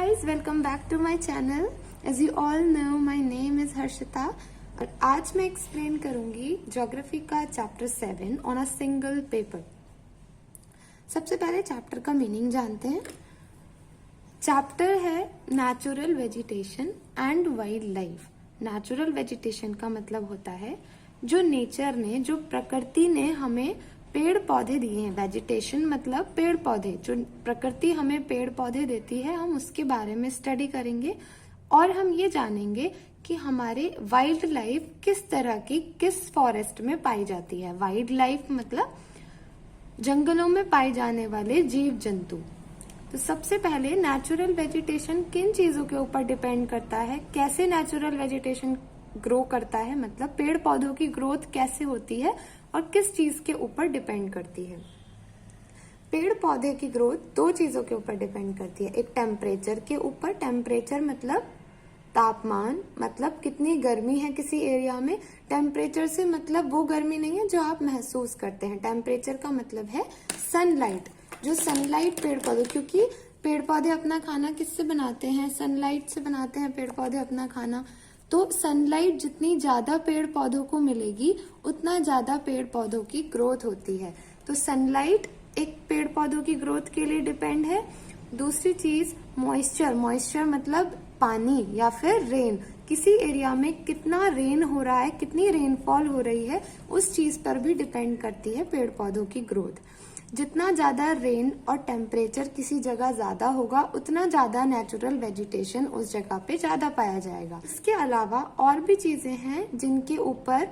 guys, welcome back to my channel. As you all know, my name is Harshita और आज मैं explain करूंगी geography का chapter 7 on a single paper. सबसे पहले चैप्टर का मीनिंग जानते हैं। चैप्टर है natural vegetation and wild life. Natural vegetation का मतलब होता है जो नेचर ने, जो प्रकृति ने हमें पेड़ पौधे दिए हैं। वेजिटेशन मतलब पेड़ पौधे, जो प्रकृति हमें पेड़ पौधे देती है, हम उसके बारे में स्टडी करेंगे और हम ये जानेंगे कि हमारे वाइल्ड लाइफ किस तरह की किस फॉरेस्ट में पाई जाती है। वाइल्ड लाइफ मतलब जंगलों में पाए जाने वाले जीव जंतु। तो सबसे पहले नेचुरल वेजिटेशन किन चीजों के ऊपर डिपेंड करता है, कैसे नेचुरल वेजिटेशन ग्रो करता है, मतलब पेड़ पौधों की ग्रोथ कैसे होती है और किस चीज के ऊपर डिपेंड करती है। पेड़ पौधे की ग्रोथ दो चीजों के ऊपर डिपेंड करती है। एक टेम्परेचर के ऊपर, टेम्परेचर मतलब तापमान, मतलब कितनी गर्मी है किसी एरिया में। टेम्परेचर से मतलब वो गर्मी नहीं है जो आप महसूस करते हैं। टेम्परेचर का मतलब है सनलाइट, जो सनलाइट पेड़ पौधे, क्योंकि पेड़ पौधे अपना खाना किससे बनाते हैं, सनलाइट से बनाते हैं पेड़ पौधे अपना खाना। तो सनलाइट जितनी ज्यादा पेड़ पौधों को मिलेगी उतना ज्यादा पेड़ पौधों की ग्रोथ होती है। तो सनलाइट एक पेड़ पौधों की ग्रोथ के लिए डिपेंड है। दूसरी चीज मॉइस्चर, मॉइस्चर मतलब पानी या फिर रेन। किसी एरिया में कितना रेन हो रहा है, कितनी रेनफॉल हो रही है, उस चीज पर भी डिपेंड करती है पेड़ पौधों की ग्रोथ। जितना ज्यादा रेन और टेम्परेचर किसी जगह ज्यादा होगा उतना ज्यादा नेचुरल वेजिटेशन उस जगह पे ज्यादा पाया जाएगा। इसके अलावा और भी चीजें हैं जिनके ऊपर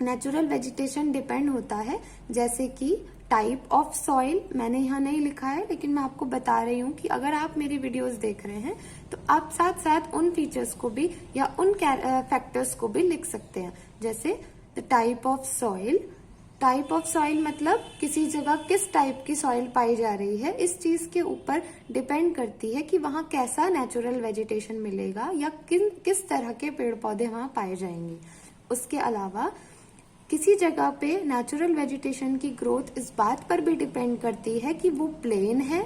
नेचुरल वेजिटेशन डिपेंड होता है, जैसे कि टाइप ऑफ सॉइल। मैंने यहाँ नहीं लिखा है लेकिन मैं आपको बता रही हूँ कि अगर आप मेरी वीडियोस देख रहे हैं तो आप साथ साथ उन फीचर्स को भी या उन फैक्टर्स को भी लिख सकते हैं। जैसे the type of soil. Type of soil मतलब किसी जगह किस टाइप की सॉइल पाई जा रही है, इस चीज के ऊपर डिपेंड करती है कि वहां कैसा नेचुरल वेजिटेशन मिलेगा या किस तरह के पेड़ पौधे वहां पाए जाएंगे। उसके अलावा किसी जगह पे नेचुरल वेजिटेशन की ग्रोथ इस बात पर भी डिपेंड करती है कि वो प्लेन है,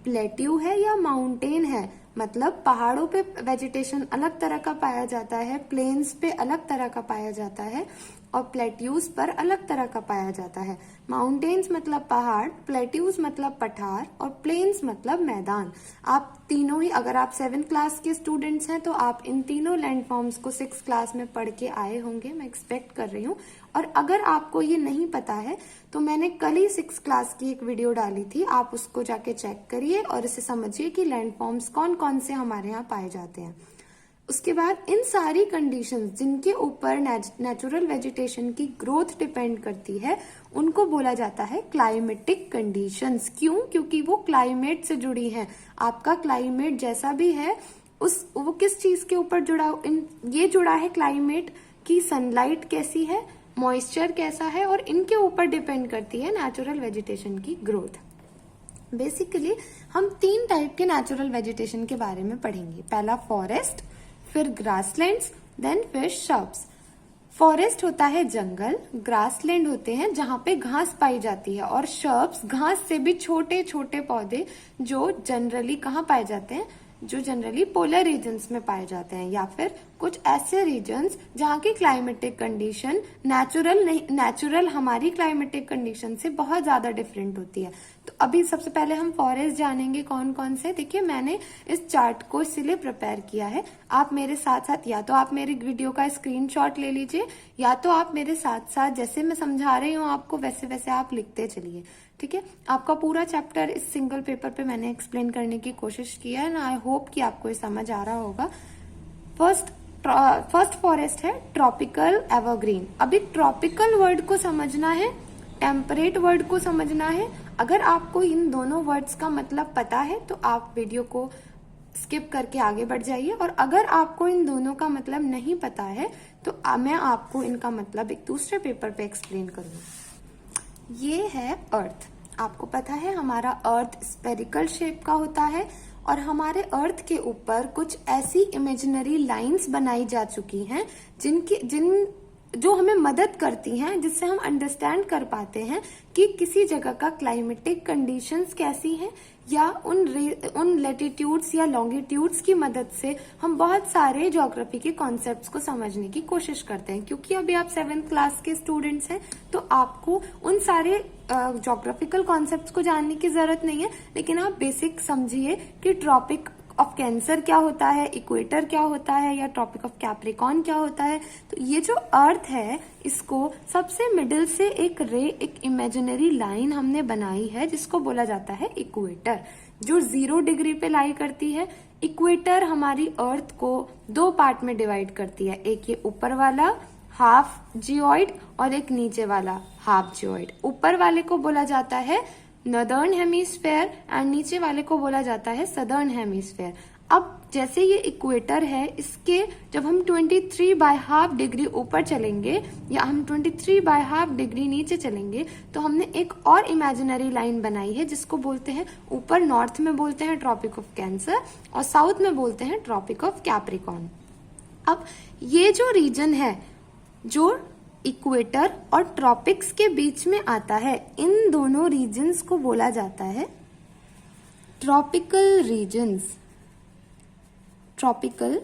प्लेट्यू है या माउंटेन है। मतलब पहाड़ों पे वेजिटेशन अलग तरह का पाया जाता है, प्लेन्स पे अलग तरह का पाया जाता है और प्लेट्यूज पर अलग तरह का पाया जाता है। माउंटेन्स मतलब पहाड़, प्लेट्यूज मतलब पठार और प्लेन्स मतलब मैदान। आप तीनों ही, अगर आप 7th क्लास के स्टूडेंट्स हैं तो आप इन तीनों लैंड फॉर्म्स को 6th क्लास में पढ़ के आए होंगे, मैं एक्सपेक्ट कर रही हूँ। और अगर आपको ये नहीं पता है तो मैंने कल ही 6th क्लास की एक वीडियो डाली थी, आप उसको जाके चेक करिए और इसे समझिए कि लैंड फॉर्म्स कौन कौन से हमारे यहाँ पाए जाते हैं। उसके बाद इन सारी कंडीशंस जिनके ऊपर नेचुरल वेजिटेशन की ग्रोथ डिपेंड करती है उनको बोला जाता है क्लाइमेटिक कंडीशंस। क्यों? क्योंकि वो क्लाइमेट से जुड़ी हैं। आपका क्लाइमेट जैसा भी है वो किस चीज के ऊपर जुड़ा, ये जुड़ा है क्लाइमेट की सनलाइट कैसी है, मॉइस्चर कैसा है, और इनके ऊपर डिपेंड करती है नेचुरल वेजिटेशन की ग्रोथ। बेसिकली हम 3 टाइप के नेचुरल वेजिटेशन के बारे में पढ़ेंगे। पहला फॉरेस्ट, फिर ग्रासलैंड्स, देन फिर शर्ब्स। फॉरेस्ट होता है जंगल, ग्रासलैंड होते हैं जहां पे घास पाई जाती है, और शर्ब्स घास से भी छोटे छोटे पौधे जो जनरली कहाँ पाए जाते हैं, जो जनरली पोलर रीजन्स में पाए जाते हैं, या फिर कुछ ऐसे रीजन्स जहाँ की क्लाइमेटिक कंडीशन नेचुरल हमारी क्लाइमेटिक कंडीशन से बहुत ज्यादा डिफरेंट होती है। तो अभी सबसे पहले हम फॉरेस्ट जानेंगे कौन कौन से। देखिए मैंने इस चार्ट को इसलिए प्रिपेयर किया है, आप मेरे साथ साथ या तो आप मेरी वीडियो का स्क्रीनशॉट ले लीजिए या तो आप मेरे साथ साथ जैसे मैं समझा रही हूँ आपको वैसे वैसे आप लिखते चलिए, ठीक है। आपका पूरा चैप्टर इस सिंगल पेपर पे मैंने एक्सप्लेन करने की कोशिश की है ना। आई होप कि आपको ये समझ आ रहा होगा। फर्स्ट फॉरेस्ट है ट्रॉपिकल एवरग्रीन। अभी ट्रॉपिकल वर्ड को समझना है, टेम्परेट वर्ड को समझना है। अगर आपको इन दोनों वर्ड्स का मतलब पता है तो आप वीडियो को स्किप करके आगे बढ़ जाइए, और अगर आपको इन दोनों का मतलब नहीं पता है तो मैं आपको इनका मतलब एक दूसरे पेपर पे एक्सप्लेन करूंगी। ये है अर्थ। आपको पता है हमारा अर्थ स्फेरिकल शेप का होता है और हमारे अर्थ के ऊपर कुछ ऐसी इमेजिनरी लाइंस बनाई जा चुकी हैं जो हमें मदद करती हैं, जिससे हम अंडरस्टैंड कर पाते हैं कि किसी जगह का क्लाइमेटिक कंडीशंस कैसी हैं या उन लेटिट्यूड्स या लॉन्गिट्यूड्स की मदद से हम बहुत सारे ज्योग्राफी के कॉन्सेप्ट्स को समझने की कोशिश करते हैं। क्योंकि अभी आप 7th क्लास के स्टूडेंट्स हैं तो आपको उन सारे ज्योग्राफिकल कॉन्सेप्ट्स को जानने की जरूरत नहीं है, लेकिन आप बेसिक समझिए कि ट्रॉपिक ऑफ कैंसर क्या होता है, इक्वेटर क्या होता है, या ट्रॉपिक ऑफ कैप्रिकॉर्न क्या होता है। तो ये जो अर्थ है इसको सबसे मिडिल से एक इमेजिनरी लाइन हमने बनाई है जिसको बोला जाता है इक्वेटर, जो 0 डिग्री पे लाई करती है। इक्वेटर हमारी अर्थ को 2 पार्ट में डिवाइड करती है, एक ये ऊपर वाला हाफ जियोइड और एक नीचे वाला हाफ जियोइड। ऊपर वाले को बोला जाता है नॉर्दर्न हेमिस्फेयर एंड नीचे वाले को बोला जाता है सदर्न हेमिस्फेयर। अब जैसे ये इक्वेटर है, इसके जब हम 23/2 डिग्री ऊपर चलेंगे या हम 23/2 डिग्री नीचे चलेंगे तो हमने एक और इमेजिनरी लाइन बनाई है जिसको बोलते हैं, ऊपर नॉर्थ में बोलते हैं ट्रॉपिक ऑफ कैंसर और साउथ में बोलते हैं ट्रॉपिक ऑफ कैप्रिकॉर्न। अब ये जो रीजन है जो इक्वेटर और ट्रॉपिक्स के बीच में आता है, इन दोनों रीजन्स को बोला जाता है ट्रॉपिकल रीजन्स। ट्रॉपिकल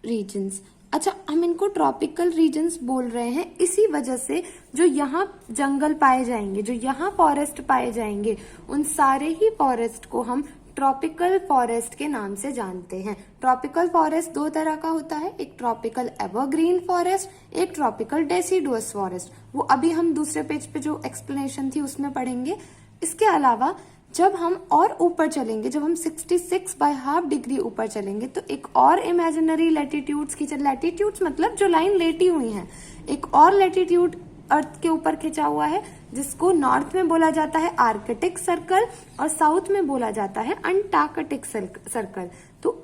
रीजन्स, अच्छा हम इनको ट्रॉपिकल रीजन्स बोल रहे हैं इसी वजह से जो यहाँ जंगल पाए जाएंगे, जो यहाँ फॉरेस्ट पाए जाएंगे, उन सारे ही फॉरेस्ट को हम ट्रॉपिकल फॉरेस्ट के नाम से जानते हैं। ट्रॉपिकल फॉरेस्ट 2 तरह का होता है, एक ट्रॉपिकल एवरग्रीन फॉरेस्ट, एक ट्रॉपिकल डेसिडुअस फॉरेस्ट। वो अभी हम दूसरे पेज पे जो एक्सप्लेनेशन थी उसमें पढ़ेंगे। इसके अलावा जब हम और ऊपर चलेंगे, जब हम 66/2 डिग्री ऊपर चलेंगे तो एक और इमेजिनरी लैटिट्यूड्स की, लैटिट्यूड्स मतलब जो लाइन लेटी हुई है, एक और लैटिट्यूड अर्थ के ऊपर खिंचा हुआ है जिसको नॉर्थ में बोला जाता है आर्कटिक सर्कल और साउथ में बोला जाता है अंटार्कटिक सर्कल। तो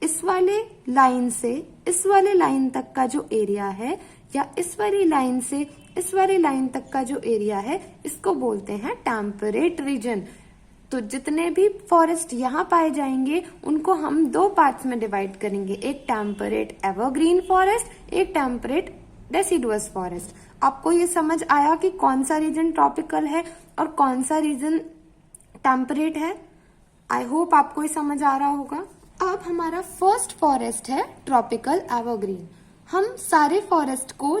इस वाले लाइन से इस वाले लाइन तक का जो एरिया है या इस वाली लाइन से इस वाली लाइन तक का जो एरिया है इसको बोलते हैं टेम्परेट रीजन। तो जितने भी फॉरेस्ट यहाँ पाए जाएंगे उनको हम 2 पार्ट्स में डिवाइड करेंगे, एक टेम्परेट एवरग्रीन फॉरेस्ट, एक टेम्परेट डेसिडुअस फॉरेस्ट। आपको ये समझ आया कि कौन सा रीजन ट्रॉपिकल है और कौन सा रीजन टेम्परेट है? आई होप आपको ये समझ आ रहा होगा। अब हमारा फर्स्ट फॉरेस्ट है ट्रॉपिकल एवरग्रीन। हम सारे फॉरेस्ट को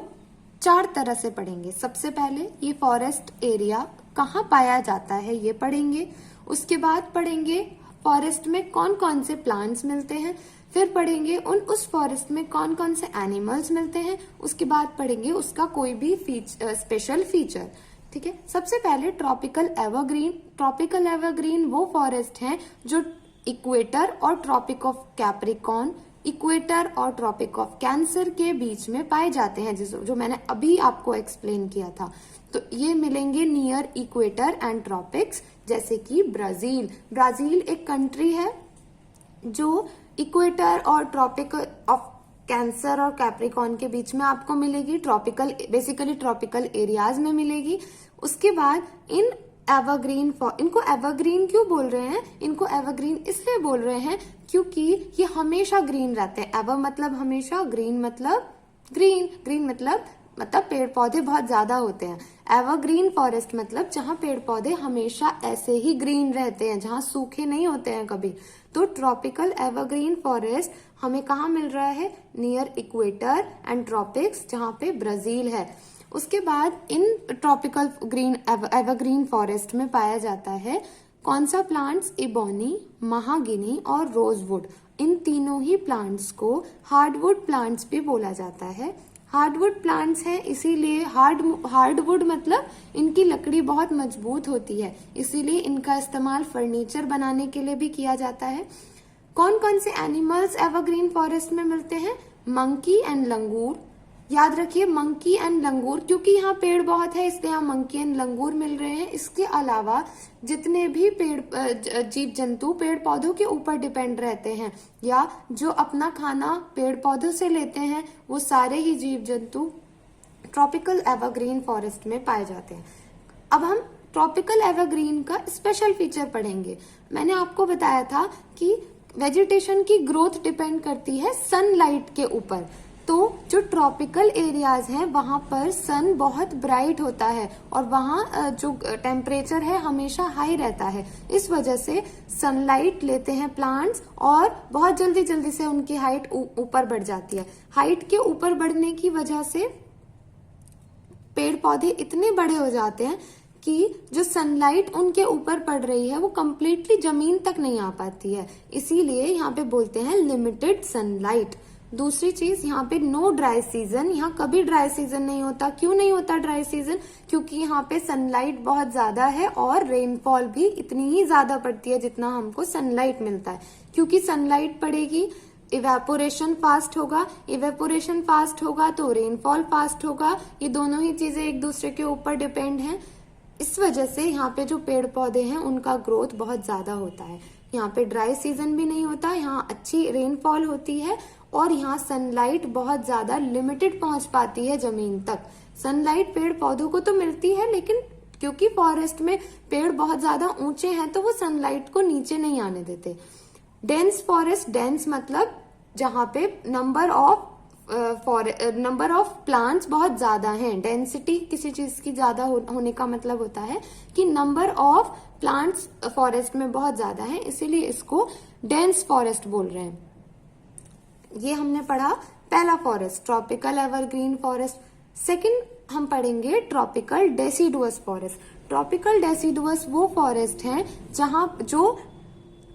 4 तरह से पढ़ेंगे। सबसे पहले ये फॉरेस्ट एरिया कहाँ पाया जाता है ये पढ़ेंगे, उसके बाद पढ़ेंगे फॉरेस्ट में कौन कौन से प्लांट्स मिलते हैं, फिर पढ़ेंगे उस फॉरेस्ट में कौन कौन से एनिमल्स मिलते हैं, उसके बाद पढ़ेंगे उसका कोई भी स्पेशल फीचर। ठीक है, सबसे पहले ट्रॉपिकल एवरग्रीन। ट्रॉपिकल एवरग्रीन वो फॉरेस्ट हैं जो इक्वेटर और ट्रॉपिक ऑफ कैप्रिकॉर्न, इक्वेटर और ट्रॉपिक ऑफ कैंसर के बीच में पाए जाते हैं, जो मैंने अभी आपको एक्सप्लेन किया था। तो ये मिलेंगे नियर इक्वेटर एंड ट्रॉपिक्स, जैसे कि ब्राजील। ब्राजील एक कंट्री है जो इक्वेटर और ट्रॉपिक ऑफ कैंसर और कैप्रिकॉर्न के बीच में आपको मिलेगी, बेसिकली ट्रॉपिकल एरियाज में मिलेगी। उसके बाद इनको एवरग्रीन क्यों बोल रहे हैं? इनको एवरग्रीन इसलिए बोल रहे हैं क्योंकि ये हमेशा ग्रीन रहते हैं। एवर मतलब हमेशा, ग्रीन मतलब ग्रीन मतलब पेड़ पौधे बहुत ज्यादा होते हैं। एवरग्रीन फॉरेस्ट मतलब जहाँ पेड़ पौधे हमेशा ऐसे ही ग्रीन रहते हैं, जहाँ सूखे नहीं होते हैं कभी। तो ट्रॉपिकल एवरग्रीन फॉरेस्ट हमें कहाँ मिल रहा है? नियर इक्वेटर एंड ट्रॉपिक्स, जहाँ पे ब्राजील है। उसके बाद इन ट्रॉपिकल एवरग्रीन फॉरेस्ट में पाया जाता है कौन सा प्लांट्स? इबोनी, महागिनी और रोजवुड। इन तीनों ही प्लांट्स को हार्डवुड प्लांट्स भी बोला जाता है। हार्डवुड प्लांट्स हैं इसीलिए हार्डवुड मतलब इनकी लकड़ी बहुत मजबूत होती है, इसीलिए इनका इस्तेमाल फर्नीचर बनाने के लिए भी किया जाता है। कौन कौन से एनिमल्स एवरग्रीन फॉरेस्ट में मिलते हैं? मंकी एंड लंगूर। याद रखिए मंकी एंड लंगूर, क्योंकि यहाँ पेड़ बहुत है इसलिए यहाँ मंकी एंड लंगूर मिल रहे हैं। इसके अलावा जितने भी जीव जंतु पेड़ पौधों के ऊपर डिपेंड रहते हैं या जो अपना खाना पेड़ पौधों से लेते हैं, वो सारे ही जीव जंतु ट्रॉपिकल एवरग्रीन फॉरेस्ट में पाए जाते हैं। अब हम ट्रॉपिकल एवरग्रीन का स्पेशल फीचर पढ़ेंगे। मैंने आपको बताया था कि वेजिटेशन की ग्रोथ डिपेंड करती है सनलाइट के ऊपर। तो जो ट्रॉपिकल एरियाज हैं वहां पर सन बहुत ब्राइट होता है और वहां जो टेम्परेचर है हमेशा हाई रहता है। इस वजह से सनलाइट लेते हैं प्लांट्स और बहुत जल्दी जल्दी से उनकी हाइट ऊपर बढ़ जाती है। हाइट के ऊपर बढ़ने की वजह से पेड़ पौधे इतने बड़े हो जाते हैं कि जो सनलाइट उनके ऊपर पड़ रही है वो कंप्लीटली जमीन तक नहीं आ पाती है, इसीलिए यहाँ पे बोलते हैं लिमिटेड सनलाइट। दूसरी चीज यहाँ पे नो ड्राई सीजन, यहाँ कभी ड्राई सीजन नहीं होता। क्यों नहीं होता ड्राई सीजन? क्योंकि यहाँ पे सनलाइट बहुत ज्यादा है और रेनफॉल भी इतनी ही ज्यादा पड़ती है जितना हमको सनलाइट मिलता है। क्योंकि सनलाइट पड़ेगी, इवेपोरेशन फास्ट होगा, इवेपोरेशन फास्ट होगा तो रेनफॉल फास्ट होगा। ये दोनों ही चीजें एक दूसरे के ऊपर डिपेंड हैं। इस वजह से यहाँ पे जो पेड़ पौधे हैं उनका ग्रोथ बहुत ज्यादा होता है। यहाँ पे ड्राई सीजन भी नहीं होता, यहाँ अच्छी रेनफॉल होती है और यहाँ सनलाइट बहुत ज्यादा लिमिटेड पहुंच पाती है जमीन तक। सनलाइट पेड़ पौधों को तो मिलती है, लेकिन क्योंकि फॉरेस्ट में पेड़ बहुत ज्यादा ऊंचे हैं तो वो सनलाइट को नीचे नहीं आने देते। डेंस फॉरेस्ट, डेंस मतलब जहाँ पे नंबर ऑफ प्लांट्स बहुत ज्यादा हैं। डेंसिटी किसी चीज की ज्यादा होने का मतलब होता है कि नंबर ऑफ प्लांट्स फॉरेस्ट में बहुत ज्यादा है, इसीलिए इसको डेंस फॉरेस्ट बोल रहे हैं। ये हमने पढ़ा पहला forest, tropical evergreen forest. Second हम पढ़ेंगे tropical deciduous forest. Tropical deciduous वो फॉरेस्ट हैं जहां जो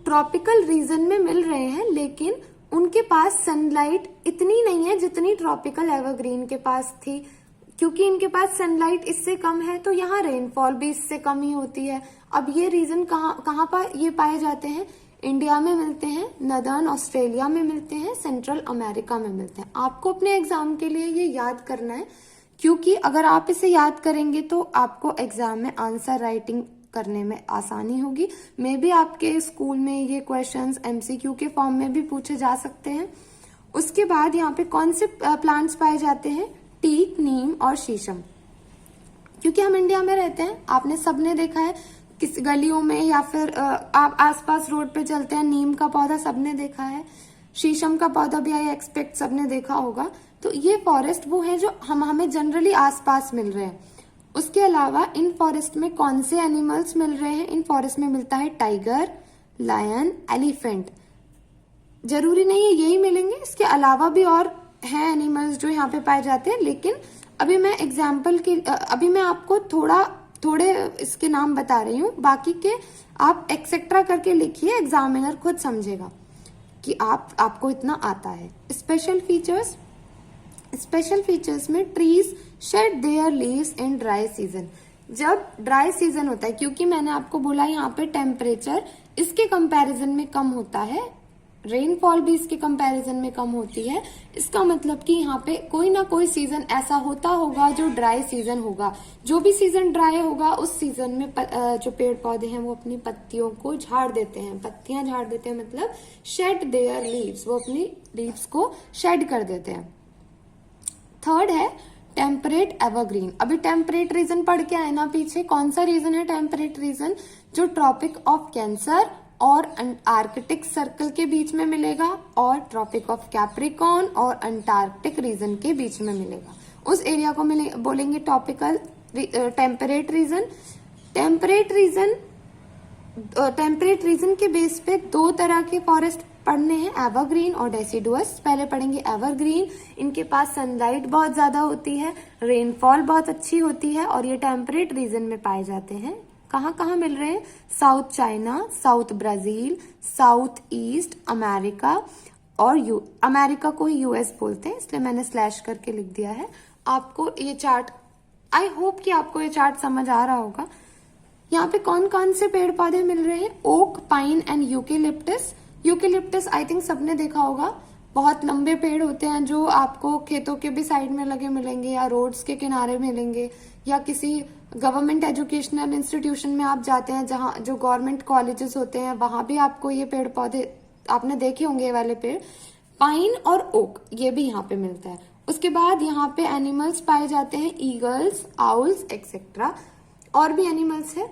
ट्रॉपिकल रीजन में मिल रहे हैं, लेकिन उनके पास सनलाइट इतनी नहीं है जितनी ट्रॉपिकल एवरग्रीन के पास थी। क्योंकि इनके पास सनलाइट इससे कम है तो यहाँ रेनफॉल भी इससे कम ही होती है। अब ये रीजन कहाँ पर ये पाए जाते हैं? इंडिया में मिलते हैं, नदर्न ऑस्ट्रेलिया में मिलते हैं, सेंट्रल अमेरिका में मिलते हैं। आपको अपने एग्जाम के लिए ये याद करना है, क्योंकि अगर आप इसे याद करेंगे तो आपको एग्जाम में आंसर राइटिंग करने में आसानी होगी। मे बी आपके स्कूल में ये क्वेश्चंस एमसीक्यू के फॉर्म में भी पूछे जा सकते हैं। उसके बाद यहाँ पे कौन से प्लांट्स पाए जाते हैं? टीक, नीम और शीशम। क्योंकि हम इंडिया में रहते हैं, आपने सबने देखा है किस गलियों में या फिर आप आसपास रोड पे चलते हैं, नीम का पौधा सबने देखा है, शीशम का पौधा भी आई एक्सपेक्ट सबने देखा होगा। तो ये फॉरेस्ट वो है जो हमें जनरली आसपास मिल रहे हैं। उसके अलावा इन फॉरेस्ट में कौन से एनिमल्स मिल रहे हैं? इन फॉरेस्ट में मिलता है टाइगर, लायन, एलिफेंट। जरूरी नहीं है यही मिलेंगे, इसके अलावा भी और हैं एनिमल्स जो यहाँ पे पाए जाते हैं, लेकिन अभी मैं एग्जाम्पल के अभी मैं आपको थोड़े इसके नाम बता रही हूँ, बाकी के आप एक्सेट्रा करके लिखिए, एग्जामिनर खुद समझेगा कि आपको इतना आता है। स्पेशल फीचर्स में trees shade there leaves in dry season. जब ड्राई सीजन होता है, क्योंकि मैंने आपको बोला यहाँ पे टेम्परेचर इसके कंपैरिजन में कम होता है, रेनफॉल भी इसके कंपैरिजन में कम होती है, इसका मतलब कि यहाँ पे कोई ना कोई सीजन ऐसा होता होगा जो ड्राई सीजन होगा। जो भी सीजन ड्राई होगा उस सीजन में जो पेड़ पौधे हैं वो अपनी पत्तियों को झाड़ देते हैं। पत्तियां झाड़ देते हैं मतलब शेड देयर लीव्स, वो अपनी लीव्स को शेड कर देते हैं। थर्ड है टेम्परेट एवरग्रीन। अभी टेम्परेट रीजन पढ़ के आए ना पीछे, कौन सा रीजन है टेम्परेट रीजन? जो ट्रॉपिक ऑफ कैंसर और आर्कटिक सर्कल के बीच में मिलेगा और ट्रॉपिक ऑफ कैप्रिकॉर्न और अंटार्कटिक रीजन के बीच में मिलेगा, उस एरिया को बोलेंगे topical temperate region. Temperate region के बेस पे दो तरह के फॉरेस्ट पढ़ने हैं, एवरग्रीन और डेसिडुअस। पहले पढ़ेंगे एवरग्रीन। इनके पास सनलाइट बहुत ज्यादा होती है, रेनफॉल बहुत अच्छी होती है और ये टेम्परेट रीजन में पाए जाते हैं। कहाँ कहाँ मिल रहे हैं? South China, south Brazil, south east America और अमेरिका को यूएस बोलते हैं, इसलिए मैंने स्लैश करके लिख दिया है। आपको ये चार्ट, आई होप कि आपको ये चार्ट समझ आ रहा होगा। यहाँ पे कौन कौन से पेड़ पौधे मिल रहे हैं? Oak, pine and eucalyptus. Eucalyptus I think सबने देखा होगा, बहुत लंबे पेड़ होते हैं जो आपको खेतों के भी साइड में लगे मिलेंगे या रोड्स के किनारे मिलेंगे, या किसी गवर्नमेंट एजुकेशनल इंस्टीट्यूशन में आप जाते हैं जहाँ जो गवर्नमेंट कॉलेजेस होते हैं वहां भी आपको ये पेड़ पौधे आपने देखे होंगे, ये वाले पेड़। पाइन और ओक ये भी यहाँ पे मिलता है। उसके बाद यहाँ पे एनिमल्स पाए जाते हैं, ईगल्स, आउल्स एक्सेट्रा। और भी एनिमल्स है,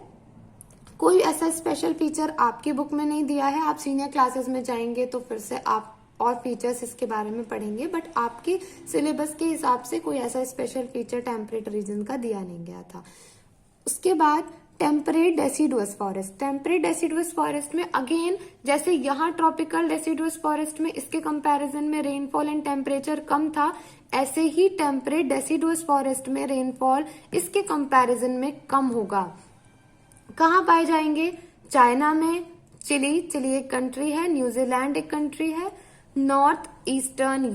कोई ऐसा स्पेशल फीचर आपकी बुक में नहीं दिया है, आप सीनियर क्लासेस में जाएंगे तो फिर से आप और फीचर्स इसके बारे में पढ़ेंगे, बट आपके सिलेबस के हिसाब से कोई ऐसा स्पेशल फीचर टेम्परेट रीजन का दिया नहीं गया था। उसके बाद temperate deciduous forest. Temperate deciduous forest में अगेन जैसे यहाँ ट्रॉपिकल डेसिडुअस फॉरेस्ट में इसके कंपैरिजन में रेनफॉल एंड टेम्परेचर कम था, ऐसे ही टेम्परेट डेसिडुअस फॉरेस्ट में रेनफॉल इसके कंपैरिजन में कम होगा। कहाँ पाए जाएंगे? चाइना में, चिली एक कंट्री है, न्यूजीलैंड एक कंट्री है, नॉर्थ ईस्टर्न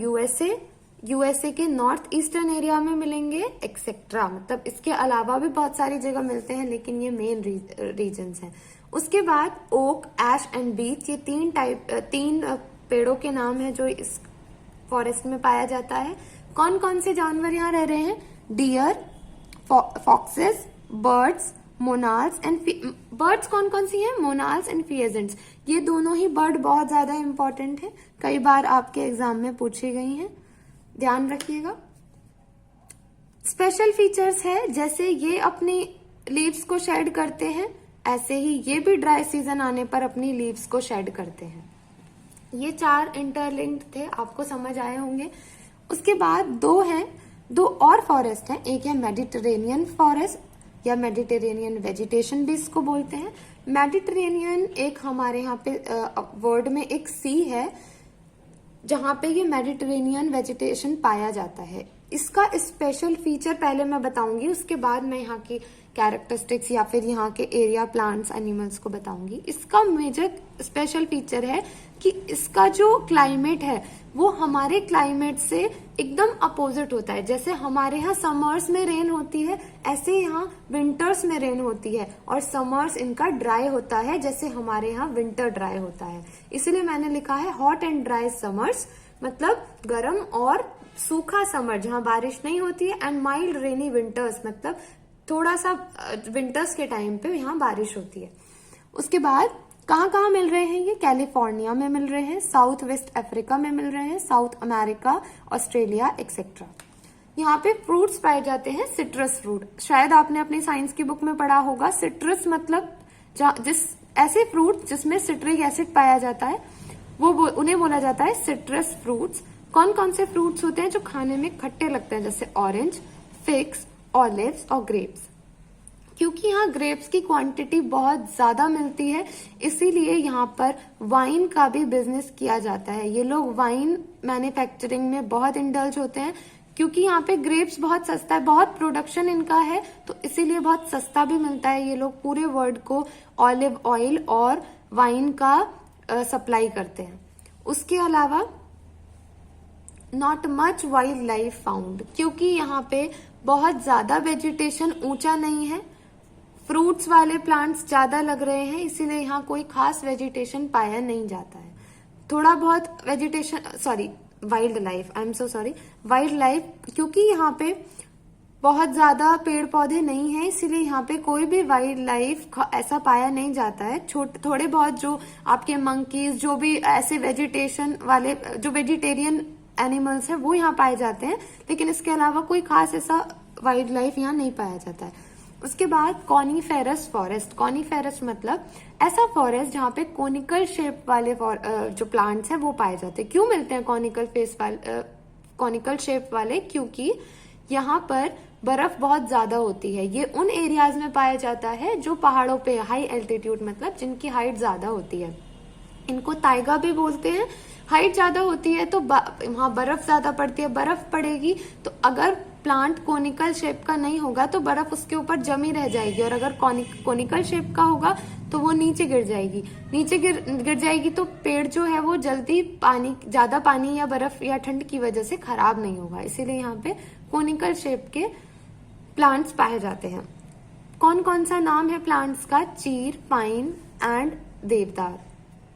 यूएसए के नॉर्थ ईस्टर्न एरिया में मिलेंगे, एक्सेट्रा। मतलब इसके अलावा भी बहुत सारी जगह मिलते हैं, लेकिन ये मेन रीजन्स हैं। उसके बाद ओक, एश एंड बीच, ये तीन पेड़ों के नाम है जो इस फॉरेस्ट में पाया जाता है। कौन कौन से जानवर यहाँ रह रहे हैं? Deer, foxes, birds, monals and birds कौन कौन सी हैं? Monals and pheasants. ये दोनों ही बर्ड बहुत ज्यादा इंपॉर्टेंट है, कई बार आपके एग्जाम में पूछी गई हैं, ध्यान रखिएगा। स्पेशल फीचर्स है, जैसे ये अपनी लीव्स को शेड करते हैं, ऐसे ही ये भी ड्राई सीजन आने पर अपनी लीव्स को शेड करते हैं। ये 4 इंटरलिंक्ड थे, आपको समझ आए होंगे। उसके बाद दो और फॉरेस्ट हैं, एक है मेडिटेरेनियन फॉरेस्ट या मेडिटेरेनियन वेजिटेशन भी इसको बोलते हैं। मेडिटेरेनियन एक हमारे यहाँ पे वर्ड में एक सी है जहां पे ये मेडिटेरेनियन वेजिटेशन पाया जाता है। इसका स्पेशल फीचर पहले मैं बताऊंगी, उसके बाद मैं यहाँ की कैरेक्टरिस्टिक्स या फिर यहाँ के एरिया प्लांट्स एनिमल्स को बताऊंगी। इसका मेजर स्पेशल फीचर है कि इसका जो क्लाइमेट है वो हमारे क्लाइमेट से एकदम अपोजिट होता है। जैसे हमारे यहाँ समर्स में रेन होती है, ऐसे यहाँ विंटर्स में रेन होती है, और समर्स इनका ड्राई होता है जैसे हमारे यहाँ विंटर ड्राई होता है। इसलिए मैंने लिखा है हॉट एंड ड्राई समर्स, मतलब गर्म और सूखा समर जहाँ बारिश नहीं होती है, एंड माइल्ड रेनी विंटर्स, मतलब थोड़ा सा विंटर्स के टाइम पे यहाँ बारिश होती है। उसके बाद कहाँ कहाँ मिल रहे हैं ये? कैलिफोर्निया में मिल रहे हैं, साउथ वेस्ट अफ्रीका में मिल रहे हैं, साउथ अमेरिका, ऑस्ट्रेलिया एक्सेट्रा। यहाँ पे फ्रूट्स पाए जाते हैं, सिट्रस फ्रूट। शायद आपने अपनी साइंस की बुक में पढ़ा होगा, सिट्रस मतलब ऐसे फ्रूट जिसमें सिट्रिक एसिड पाया जाता है वो उन्हें बोला जाता है सिट्रस फ्रूट्स। कौन कौन से फ्रूट्स होते हैं जो खाने में खट्टे लगते हैं? जैसे ऑरेंज, फिग्स, ऑलिव्स और ग्रेप्स। क्योंकि यहाँ ग्रेप्स की क्वांटिटी बहुत ज्यादा मिलती है, इसीलिए यहाँ पर वाइन का भी बिजनेस किया जाता है। ये लोग वाइन मैन्युफैक्चरिंग में बहुत इंडल्ज होते हैं, क्योंकि यहाँ पे ग्रेप्स बहुत सस्ता है, बहुत प्रोडक्शन इनका है, तो इसीलिए बहुत सस्ता भी मिलता है। ये लोग पूरे वर्ल्ड को ऑलिव ऑयल और वाइन का सप्लाई करते हैं। उसके अलावा not much wild life found, क्योंकि यहाँ पे बहुत ज्यादा वेजिटेशन ऊंचा नहीं है, फ्रूट्स वाले प्लांट्स ज्यादा लग रहे हैं, इसीलिए यहाँ कोई खास वेजिटेशन पाया नहीं जाता है। थोड़ा बहुत vegetation, sorry wild life, I am so sorry, wild life, क्योंकि यहाँ पे बहुत ज्यादा पेड़ पौधे नहीं है, इसीलिए यहाँ पे कोई भी वाइल्ड लाइफ ऐसा पाया नहीं जाता है। थोड़े बहुत जो आपके मंकीज, जो भी ऐसे वेजिटेशन वाले, जो वेजिटेरियन एनिमल्स है वो यहाँ पाए जाते हैं, लेकिन इसके अलावा कोई खास ऐसा वाइल्ड लाइफ यहाँ नहीं पाया जाता है। उसके बाद कॉनीफेरस फॉरेस्ट। कॉनीफेरस मतलब ऐसा फॉरेस्ट जहाँ पे कोनिकल शेप वाले जो प्लांट्स हैं वो पाए जाते हैं। क्यों मिलते हैं कॉनिकल शेप वाले? क्योंकि यहाँ पर बर्फ बहुत ज्यादा होती है। ये उन एरियाज में पाया जाता है जो पहाड़ों पे, हाई एल्टीट्यूड, मतलब जिनकी हाइट ज्यादा होती है। इनको ताइगा भी बोलते हैं। हाइट ज्यादा होती है तो वहां बर्फ ज्यादा पड़ती है, बर्फ पड़ेगी तो अगर प्लांट कोनिकल शेप का नहीं होगा तो बर्फ उसके ऊपर जमी रह जाएगी, और अगर कोनिकल शेप का होगा तो वो नीचे गिर जाएगी। नीचे गिर जाएगी तो पेड़ जो है वो जल्दी ज्यादा पानी या बर्फ या ठंड की वजह से खराब नहीं होगा, इसीलिए यहाँ पे कोनिकल शेप के प्लांट्स पाए जाते हैं। कौन कौन सा नाम है प्लांट्स का? चीर, पाइन एंड देवदार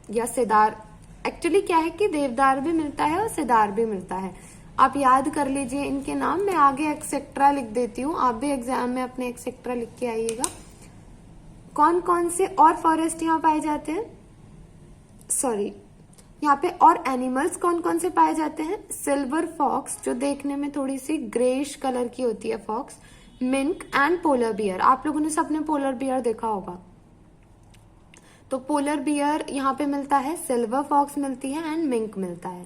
या सिदार। एक्चुअली क्या है कि देवदार भी मिलता है और सिदार भी मिलता है, आप याद कर लीजिए इनके नाम। मैं आगे एक्सेट्रा लिख देती हूँ, आप भी एग्जाम में अपने एक्सेट्रा लिख के आइएगा। कौन कौन से और फॉरेस्ट यहाँ पाए जाते हैं? सॉरी, यहाँ पे और एनिमल्स कौन कौन से पाए जाते हैं? सिल्वर फॉक्स, जो देखने में थोड़ी सी ग्रेइश कलर की होती है fox, mink and polar bear. आप लोगों ने सबने पोलर बियर देखा होगा। तो पोलर बियर यहाँ पे मिलता है, सिल्वर फॉक्स मिलती है एंड मिंक मिलता है।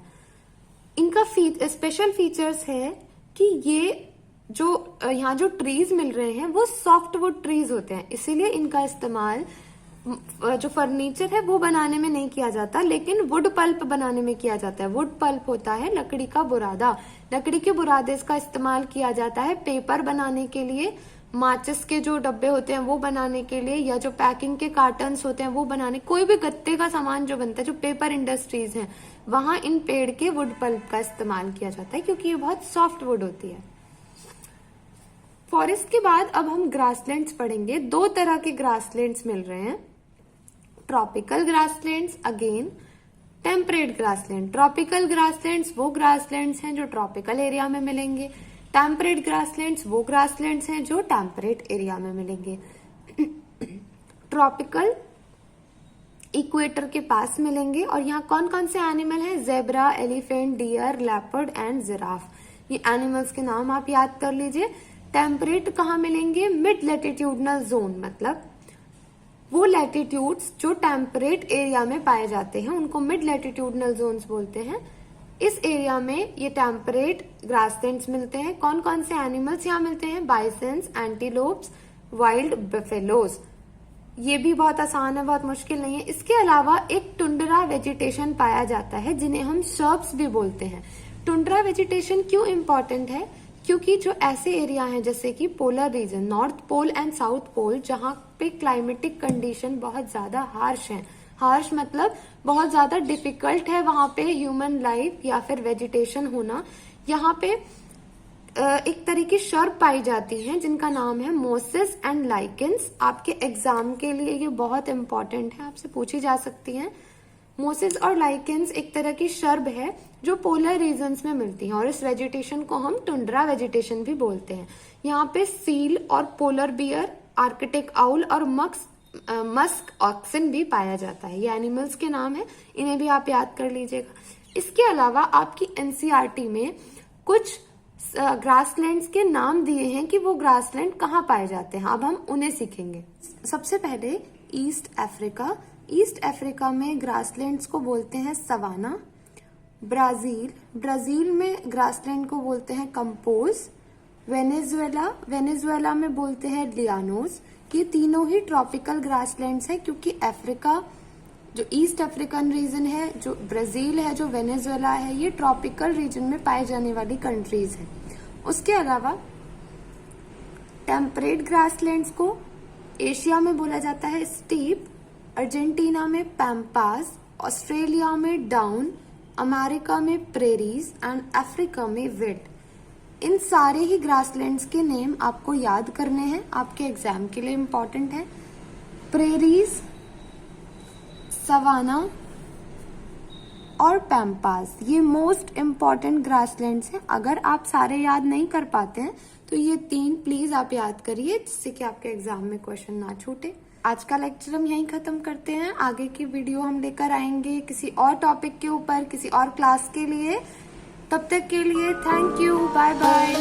इनका स्पेशल फीचर्स है कि ये जो यहाँ जो ट्रीज मिल रहे हैं वो सॉफ्ट वुड ट्रीज होते हैं, इसीलिए इनका इस्तेमाल जो फर्नीचर है वो बनाने में नहीं किया जाता, लेकिन वुड पल्प बनाने में किया जाता है। वुड पल्प होता है लकड़ी का बुरादा, लकड़ी के बुरादे का इस्तेमाल किया जाता है पेपर बनाने के लिए, माचिस के जो डब्बे होते हैं वो बनाने के लिए, या जो पैकिंग के कार्टन्स होते हैं वो बनाने, कोई भी गत्ते का सामान जो बनता है, जो पेपर इंडस्ट्रीज हैं वहां इन पेड़ के वुड पल्प का इस्तेमाल किया जाता है क्योंकि ये बहुत सॉफ्ट वुड होती है। फॉरेस्ट के बाद अब हम ग्रासलैंड्स पढ़ेंगे। दो तरह के ग्रासलैंड्स मिल रहे हैं, tropical grasslands, again temperate grassland. Tropical grasslands वो ग्रासलैंड्स हैं जो ट्रॉपिकल एरिया में मिलेंगे, टेम्परेट ग्रासलैंड्स वो ग्रासलैंड्स हैं जो टेम्परेट एरिया में मिलेंगे। ट्रॉपिकल इक्वेटर के पास मिलेंगे और यहाँ कौन कौन से एनिमल हैं, zebra, elephant, deer, leopard and giraffe, ये एनिमल्स के नाम आप याद कर लीजिए। टेम्परेट कहाँ मिलेंगे, मिड लैटिट्यूडनल जोन, मतलब वो लैटिट्यूड्स जो टेम्परेट एरिया में पाए जाते हैं उनको मिड लैटिट्यूडनल जोन्स बोलते हैं। इस एरिया में ये टेम्परेट ग्रासलैंड्स मिलते हैं। कौन कौन से एनिमल्स यहाँ मिलते हैं, बाइसन्स, एंटीलोप्स, वाइल्ड बफेलोज। ये भी बहुत आसान है, बहुत मुश्किल नहीं है। इसके अलावा एक टुंड्रा वेजिटेशन पाया जाता है जिन्हें हम शर्ब्स भी बोलते हैं। टुंड्रा वेजिटेशन क्यों इंपॉर्टेंट है, क्योंकि जो ऐसे एरिया हैं जैसे कि polar region, north pole and south pole, जहां पे क्लाइमेटिक कंडीशन बहुत ज्यादा हार्श है, हार्श मतलब बहुत ज्यादा डिफिकल्ट है वहां पे ह्यूमन लाइफ या फिर वेजिटेशन होना, यहाँ पे एक तरह की शर्ब पाई जाती हैं जिनका नाम है मोसेस एंड लाइकेंस। आपके एग्जाम के लिए ये बहुत इंपॉर्टेंट है, आपसे पूछी जा सकती हैं। मोसेस और लाइकेंस एक तरह की शर्ब है जो पोलर रीजन्स में मिलती है और इस वेजिटेशन को हम टुंड्रा वेजिटेशन भी बोलते हैं। यहाँ पे सील और पोलर बियर, आर्कटिक आउल और मस्क ऑक्सिन भी पाया जाता है। ये एनिमल्स के नाम है, इन्हें भी आप याद कर लीजिएगा। इसके अलावा आपकी एनसीईआरटी में कुछ ग्रासलैंड्स के नाम दिए हैं कि वो ग्रासलैंड कहाँ पाए जाते हैं, अब हम उन्हें सीखेंगे। सबसे पहले ईस्ट अफ्रीका। ईस्ट अफ्रीका में ग्रासलैंड्स को बोलते हैं सवाना। ब्राजील में ग्रासलैंड को बोलते हैं कंपोज। वेनेजुएला में बोलते हैं लियानोस। ये तीनों ही ट्रॉपिकल ग्रासलैंड्स है क्योंकि अफ्रीका, जो ईस्ट अफ्रीकन रीजन है, जो ब्राजील है, जो वेनेजुएला है, ये ट्रॉपिकल रीजन में पाए जाने वाली कंट्रीज है। उसके अलावा टेम्परेट ग्रासलैंड्स को एशिया में बोला जाता है स्टीप, अर्जेंटीना में पैम्पास, ऑस्ट्रेलिया में डाउन, अमेरिका में प्रेरीज एंड अफ्रीका में वेट। इन सारे ही ग्रासलैंड्स के नेम आपको याद करने हैं, आपके एग्जाम के लिए इम्पोर्टेंट है। प्रेरीज, सवाना और पैम्पास, ये मोस्ट इम्पॉर्टेंट ग्रासलैंड्स हैं। अगर आप सारे याद नहीं कर पाते हैं तो ये तीन प्लीज आप याद करिए, जिससे कि आपके एग्जाम में क्वेश्चन ना छूटे। आज का लेक्चर हम यहीं खत्म करते हैं। आगे की वीडियो हम लेकर आएंगे किसी और टॉपिक के ऊपर, किसी और क्लास के लिए। तब तक के लिए थैंक यू, बाय बाय।